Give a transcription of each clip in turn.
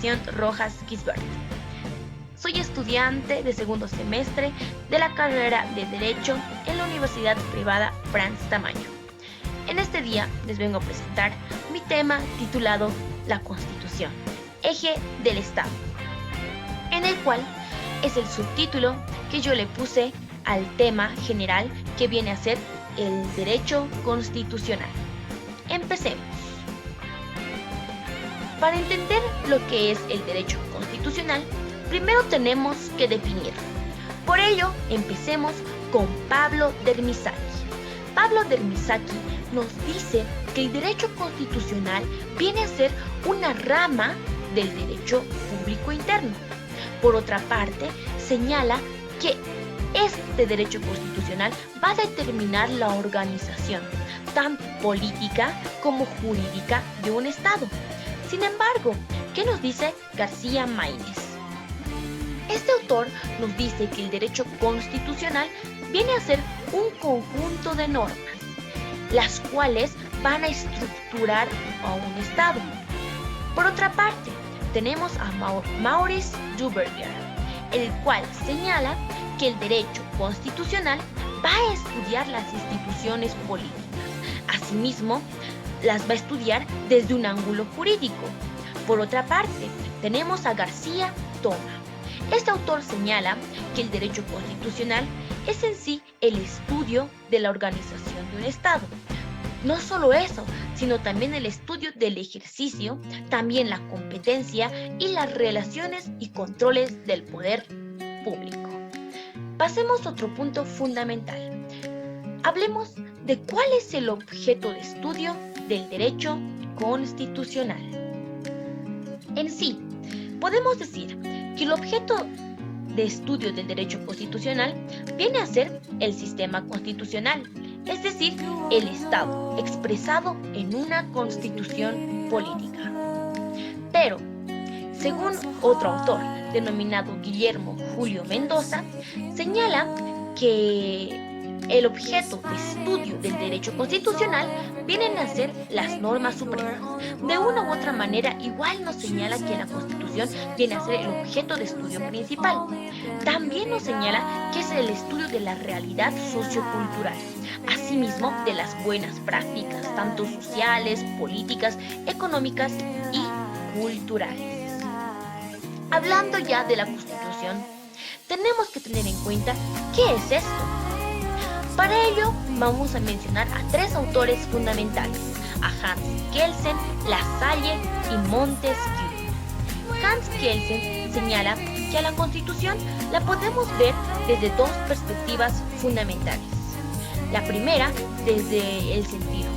Concepción Rojas Gisbert. Soy estudiante de segundo semestre de la carrera de Derecho en la Universidad Privada Franz Tamayo. En este día les vengo a presentar mi tema titulado La Constitución, eje del Estado, en el cual es el subtítulo que yo le puse al tema general que viene a ser el derecho constitucional. Empecemos. Para entender lo que es el derecho constitucional, primero tenemos que definirlo. Por ello, empecemos con Pablo Dermisaki. Pablo Dermisaki nos dice que el derecho constitucional viene a ser una rama del derecho público interno. Por otra parte, señala que este derecho constitucional va a determinar la organización, tanto política como jurídica, de un Estado. Sin embargo, ¿qué nos dice García Maínez? Este autor nos dice que el derecho constitucional viene a ser un conjunto de normas, las cuales van a estructurar a un Estado. Por otra parte, tenemos a Maurice Duverger, el cual señala que el derecho constitucional va a estudiar las instituciones políticas. Asimismo, las va a estudiar desde un ángulo jurídico. Por otra parte, tenemos a García Toma. Este autor señala que el derecho constitucional es en sí el estudio de la organización de un Estado. No solo eso, sino también el estudio del ejercicio, también la competencia y las relaciones y controles del poder público. Pasemos a otro punto fundamental. Hablemos de cuál es el objeto de estudio del derecho constitucional. En sí, podemos decir que el objeto de estudio del derecho constitucional viene a ser el sistema constitucional, es decir, el Estado expresado en una constitución política. Pero, según otro autor denominado Guillermo Julio Mendoza, señala que el objeto de estudio del derecho constitucional vienen a ser las normas supremas. De una u otra manera, igual nos señala que la Constitución viene a ser el objeto de estudio principal. También nos señala que es el estudio de la realidad sociocultural, asimismo de las buenas prácticas, tanto sociales, políticas, económicas y culturales. Hablando ya de la Constitución, tenemos que tener en cuenta qué es esto. Para ello, vamos a mencionar a tres autores fundamentales, a Hans Kelsen, Lasalle y Montesquieu. Hans Kelsen señala que a la Constitución la podemos ver desde dos perspectivas fundamentales. La primera, desde el sentido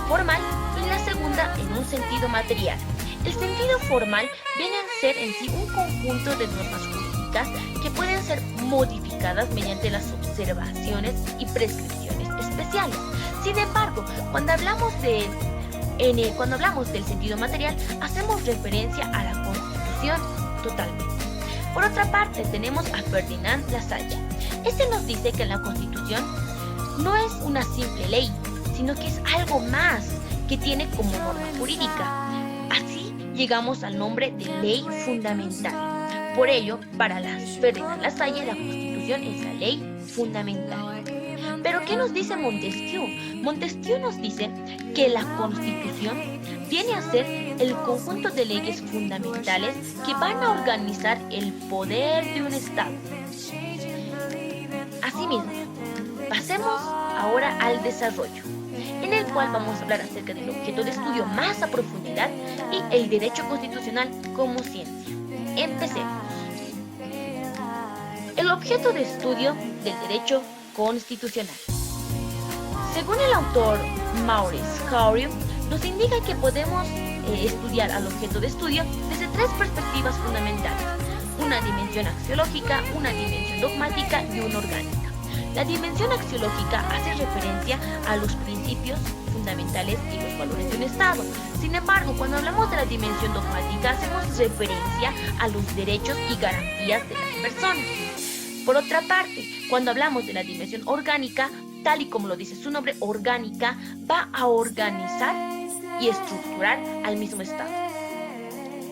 formal, y la segunda, en un sentido material. El sentido formal viene a ser en sí un conjunto de normas jurídicas que pueden ser modificadas mediante las observaciones y prescripciones especiales. Sin embargo, cuando hablamos del sentido material, hacemos referencia a la Constitución totalmente. Por otra parte, tenemos a Ferdinand Lasalle. Este nos dice que la Constitución no es una simple ley, sino que es algo más que tiene como norma jurídica. Así llegamos al nombre de ley fundamental. Por ello, para Ferdinand Lasalle, la Constitución es la ley fundamental. Pero, ¿qué nos dice Montesquieu? Montesquieu nos dice que la Constitución viene a ser el conjunto de leyes fundamentales que van a organizar el poder de un Estado. Asimismo, pasemos ahora al desarrollo, en el cual vamos a hablar acerca del objeto de estudio más a profundidad y el derecho constitucional como ciencia. Empecemos. El objeto de estudio del derecho constitucional. Según el autor Maurice Duverger, nos indica que podemos estudiar al objeto de estudio desde tres perspectivas fundamentales: una dimensión axiológica, una dimensión dogmática y una orgánica. La dimensión axiológica hace referencia a los principios fundamentales y los valores de un Estado. Sin embargo, cuando hablamos de la dimensión dogmática, hacemos referencia a los derechos y garantías de las personas. Por otra parte, cuando hablamos de la dimensión orgánica, tal y como lo dice su nombre, orgánica, va a organizar y estructurar al mismo Estado.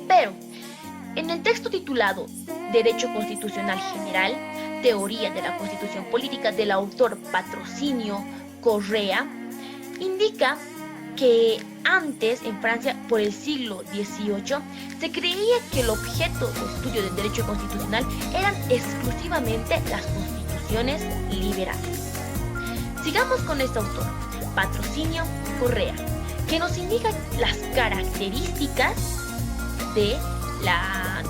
Pero, En el texto titulado Derecho Constitucional General, Teoría de la Constitución Política del autor Patrocinio Correa, indica que antes en Francia, por el siglo XVIII, se creía que el objeto de estudio del derecho constitucional eran exclusivamente las constituciones liberales. Sigamos con este autor, Patrocinio Correa, que nos indica las características de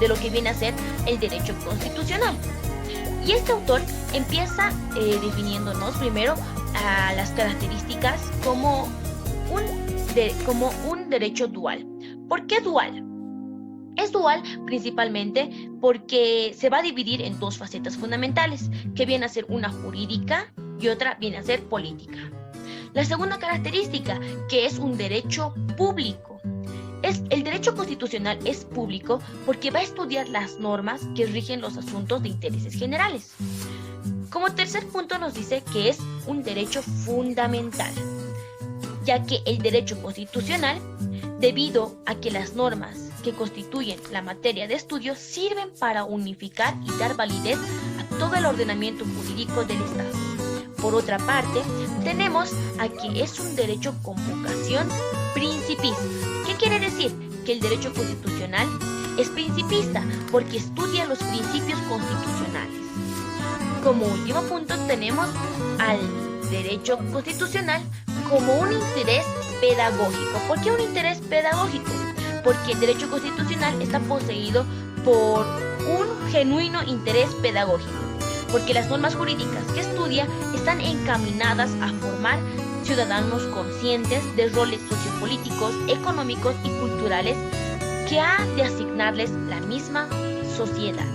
lo que viene a ser el derecho constitucional. Y este autor empieza definiéndonos primero a las características como un derecho dual. ¿Por qué dual? Es dual principalmente porque se va a dividir en dos facetas fundamentales, que viene a ser una jurídica y otra viene a ser política. La segunda característica, que es un derecho público. El derecho constitucional es público porque va a estudiar las normas que rigen los asuntos de intereses generales. Como tercer punto nos dice que es un derecho fundamental, ya que el derecho constitucional, debido a que las normas que constituyen la materia de estudio sirven para unificar y dar validez a todo el ordenamiento jurídico del Estado. Por otra parte, tenemos a que es un derecho con vocación principista. ¿Qué quiere decir? Que el derecho constitucional es principista porque estudia los principios constitucionales. Como último punto tenemos al derecho constitucional como un interés pedagógico. ¿Por qué un interés pedagógico? Porque el derecho constitucional está poseído por un genuino interés pedagógico, porque las normas jurídicas que estudia están encaminadas a formar ciudadanos conscientes de roles sociopolíticos, económicos y culturales que ha de asignarles la misma sociedad.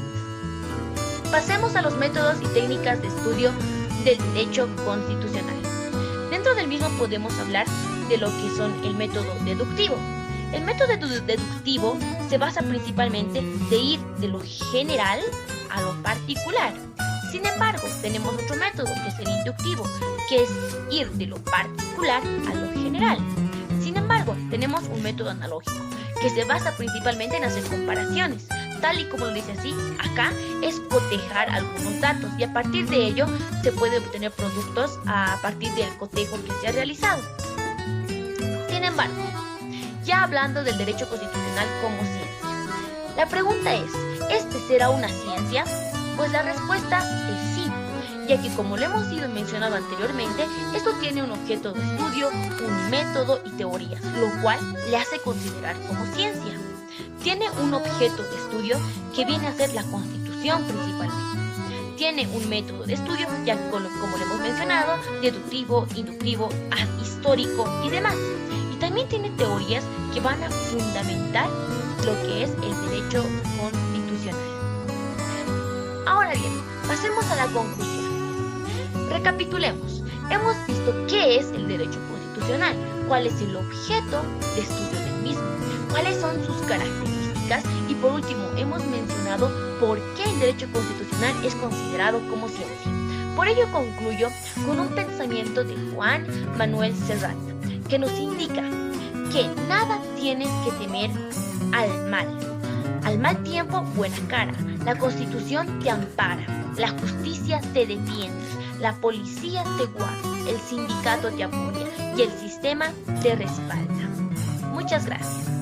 Pasemos a los métodos y técnicas de estudio del derecho constitucional. Dentro del mismo podemos hablar de lo que son el método deductivo. El método deductivo se basa principalmente de ir de lo general a lo particular. Sin embargo, tenemos otro método que es el inductivo, que es ir de lo particular a lo general. Sin embargo, tenemos un método analógico, que se basa principalmente en hacer comparaciones. Tal y como lo dice así, acá es cotejar algunos datos y a partir de ello se puede obtener productos a partir del cotejo que se ha realizado. Sin embargo, ya hablando del derecho constitucional como ciencia, la pregunta es, ¿este será una ciencia? Pues la respuesta es sí, ya que como lo hemos ido mencionado anteriormente, esto tiene un objeto de estudio, un método y teorías, lo cual le hace considerar como ciencia. Tiene un objeto de estudio que viene a ser la Constitución principalmente. Tiene un método de estudio, ya como lo hemos mencionado, deductivo, inductivo, histórico y demás. Y también tiene teorías que van a fundamentar lo que es el derecho constitucional. Ahora bien, pasemos a la conclusión. Recapitulemos. Hemos visto qué es el derecho constitucional, cuál es el objeto de estudio del mismo, cuáles son sus características y por último hemos mencionado por qué el derecho constitucional es considerado como ciencia. Por ello concluyo con un pensamiento de Juan Manuel Serrat, que nos indica que nada tienes que temer al mal. Al mal tiempo, buena cara. La Constitución te ampara, la justicia te defiende, la policía te guarda, el sindicato te apoya y el sistema te respalda. Muchas gracias.